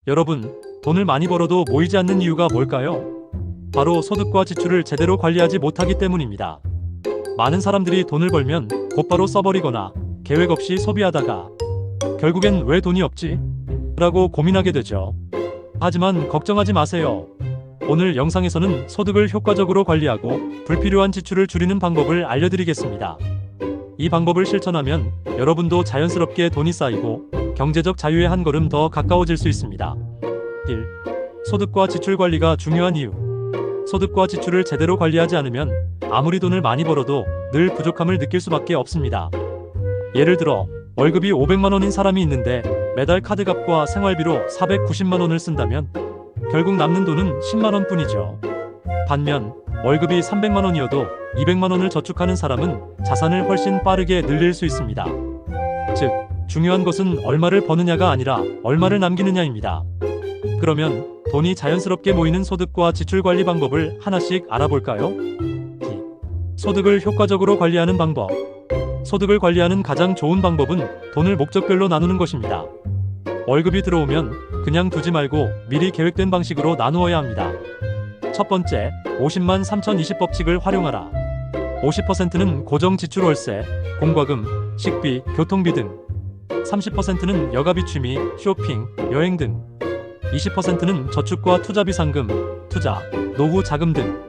여러분, 돈을 많이 벌어도 모이지 않는 이유가 뭘까요? 바로 소득과 지출을 제대로 관리하지 못하기 때문입니다. 많은 사람들이 돈을 벌면 곧바로 써버리거나 계획 없이 소비하다가 결국엔 왜 돈이 없지? 라고 고민하게 되죠. 하지만 걱정하지 마세요. 오늘 영상에서는 소득을 효과적으로 관리하고 불필요한 지출을 줄이는 방법을 알려드리겠습니다. 이 방법을 실천하면 여러분도 자연스럽게 돈이 쌓이고 경제적 자유에 한 걸음 더 가까워질 수 있습니다. 1. 소득과 지출 관리가 중요한 이유. 소득과 지출을 제대로 관리하지 않으면 아무리 돈을 많이 벌어도 늘 부족함을 느낄 수밖에 없습니다. 예를 들어 월급이 500만 원인 사람이 있는데 매달 카드값과 생활비로 490만 원을 쓴다면 결국 남는 돈은 10만 원 뿐이죠. 반면 월급이 300만 원이어도 200만 원을 저축하는 사람은 자산을 훨씬 빠르게 늘릴 수 있습니다. 즉, 중요한 것은 얼마를 버느냐가 아니라 얼마를 남기느냐입니다. 그러면 돈이 자연스럽게 모이는 소득과 지출 관리 방법을 하나씩 알아볼까요? 소득을 효과적으로 관리하는 방법. 소득을 관리하는 가장 좋은 방법은 돈을 목적별로 나누는 것입니다. 월급이 들어오면 그냥 두지 말고 미리 계획된 방식으로 나누어야 합니다. 첫 번째, 50만 3020 법칙을 활용하라. 50%는 고정 지출 월세, 공과금, 식비, 교통비 등, 30%는 여가비 취미, 쇼핑, 여행 등, 20%는 저축과 투자비 상금, 투자, 노후 자금 등.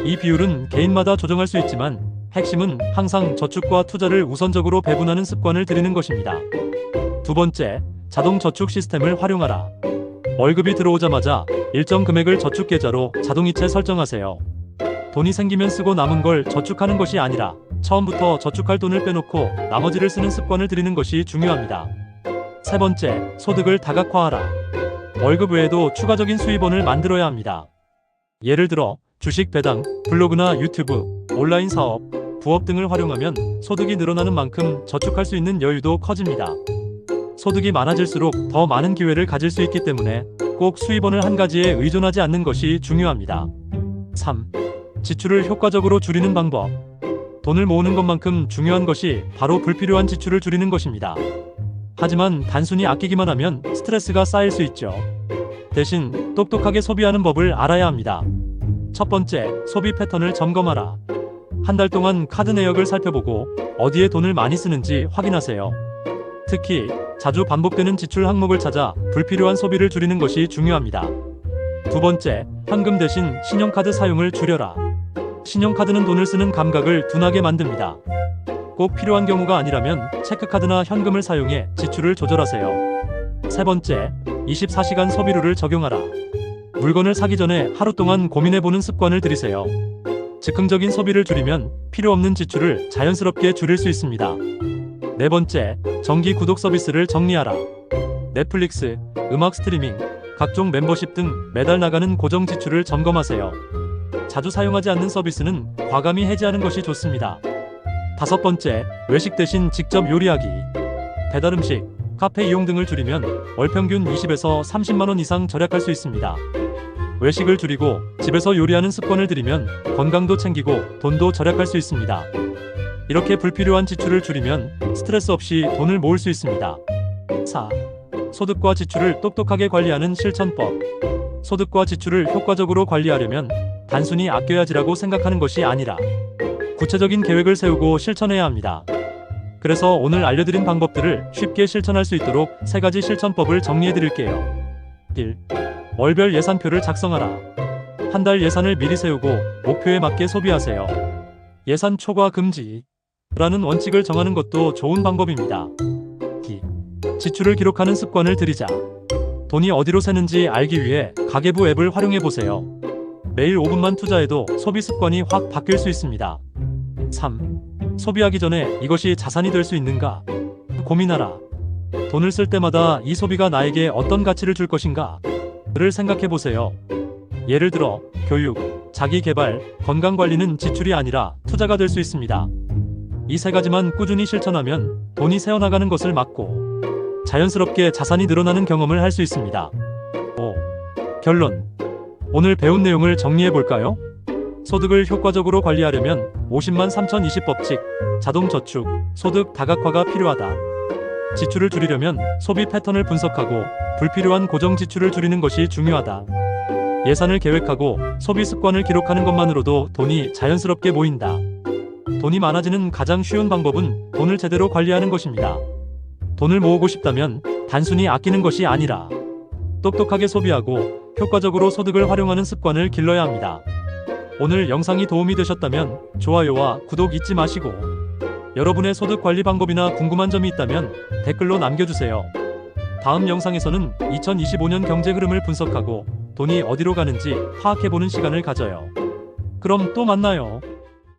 이 비율은 개인마다 조정할 수 있지만 핵심은 항상 저축과 투자를 우선적으로 배분하는 습관을 들이는 것입니다. 두 번째, 자동 저축 시스템을 활용하라. 월급이 들어오자마자 일정 금액을 저축 계좌로 자동이체 설정하세요. 돈이 생기면 쓰고 남은 걸 저축하는 것이 아니라 처음부터 저축할 돈을 빼놓고 나머지를 쓰는 습관을 들이는 것이 중요합니다. 세 번째, 소득을 다각화하라. 월급 외에도 추가적인 수입원을 만들어야 합니다. 예를 들어 주식 배당, 블로그나 유튜브, 온라인 사업, 부업 등을 활용하면 소득이 늘어나는 만큼 저축할 수 있는 여유도 커집니다. 소득이 많아질수록 더 많은 기회를 가질 수 있기 때문에 꼭 수입원을 한 가지에 의존하지 않는 것이 중요합니다. 3. 지출을 효과적으로 줄이는 방법. 돈을 모으는 것만큼 중요한 것이 바로 불필요한 지출을 줄이는 것입니다. 하지만 단순히 아끼기만 하면 스트레스가 쌓일 수 있죠. 대신 똑똑하게 소비하는 법을 알아야 합니다. 첫 번째, 소비 패턴을 점검하라. 한 달 동안 카드 내역을 살펴보고 어디에 돈을 많이 쓰는지 확인하세요. 특히 자주 반복되는 지출 항목을 찾아 불필요한 소비를 줄이는 것이 중요합니다. 두 번째, 현금 대신 신용카드 사용을 줄여라. 신용카드는 돈을 쓰는 감각을 둔하게 만듭니다. 꼭 필요한 경우가 아니라면 체크카드나 현금을 사용해 지출을 조절하세요. 세 번째, 24시간 소비룰을 적용하라. 물건을 사기 전에 하루 동안 고민해보는 습관을 들이세요. 즉흥적인 소비를 줄이면 필요 없는 지출을 자연스럽게 줄일 수 있습니다. 네 번째, 정기 구독 서비스를 정리하라. 넷플릭스, 음악 스트리밍, 각종 멤버십 등 매달 나가는 고정 지출을 점검하세요. 자주 사용하지 않는 서비스는 과감히 해지하는 것이 좋습니다. 다섯 번째, 외식 대신 직접 요리하기. 배달음식, 카페 이용 등을 줄이면 월 평균 20에서 30만 원 이상 절약할 수 있습니다. 외식을 줄이고 집에서 요리하는 습관을 들이면 건강도 챙기고 돈도 절약할 수 있습니다. 이렇게 불필요한 지출을 줄이면 스트레스 없이 돈을 모을 수 있습니다. 4. 소득과 지출을 똑똑하게 관리하는 실천법. 소득과 지출을 효과적으로 관리하려면 단순히 아껴야지라고 생각하는 것이 아니라 구체적인 계획을 세우고 실천해야 합니다. 그래서 오늘 알려드린 방법들을 쉽게 실천할 수 있도록 3가지 실천법을 정리해드릴게요. 1. 월별 예산표를 작성하라. 한 달 예산을 미리 세우고 목표에 맞게 소비하세요. 예산 초과 금지 라는 원칙을 정하는 것도 좋은 방법입니다. 2. 지출을 기록하는 습관을 들이자. 돈이 어디로 새는지 알기 위해 가계부 앱을 활용해보세요. 매일 5분만 투자해도 소비 습관이 확 바뀔 수 있습니다. 3. 소비하기 전에 이것이 자산이 될 수 있는가 고민하라. 돈을 쓸 때마다 이 소비가 나에게 어떤 가치를 줄 것인가 를 생각해보세요. 예를 들어 교육, 자기개발, 건강관리는 지출이 아니라 투자가 될 수 있습니다. 이 3가지만 꾸준히 실천하면 돈이 새어나가는 것을 막고 자연스럽게 자산이 늘어나는 경험을 할 수 있습니다. 5. 결론. 오늘 배운 내용을 정리해볼까요? 소득을 효과적으로 관리하려면 50만 3020 법칙, 자동 저축, 소득 다각화가 필요하다. 지출을 줄이려면 소비 패턴을 분석하고 불필요한 고정 지출을 줄이는 것이 중요하다. 예산을 계획하고 소비 습관을 기록하는 것만으로도 돈이 자연스럽게 모인다. 돈이 많아지는 가장 쉬운 방법은 돈을 제대로 관리하는 것입니다. 돈을 모으고 싶다면 단순히 아끼는 것이 아니라 똑똑하게 소비하고 효과적으로 소득을 활용하는 습관을 길러야 합니다. 오늘 영상이 도움이 되셨다면 좋아요와 구독 잊지 마시고 여러분의 소득 관리 방법이나 궁금한 점이 있다면 댓글로 남겨주세요. 다음 영상에서는 2025년 경제 흐름을 분석하고 돈이 어디로 가는지 파악해보는 시간을 가져요. 그럼 또 만나요.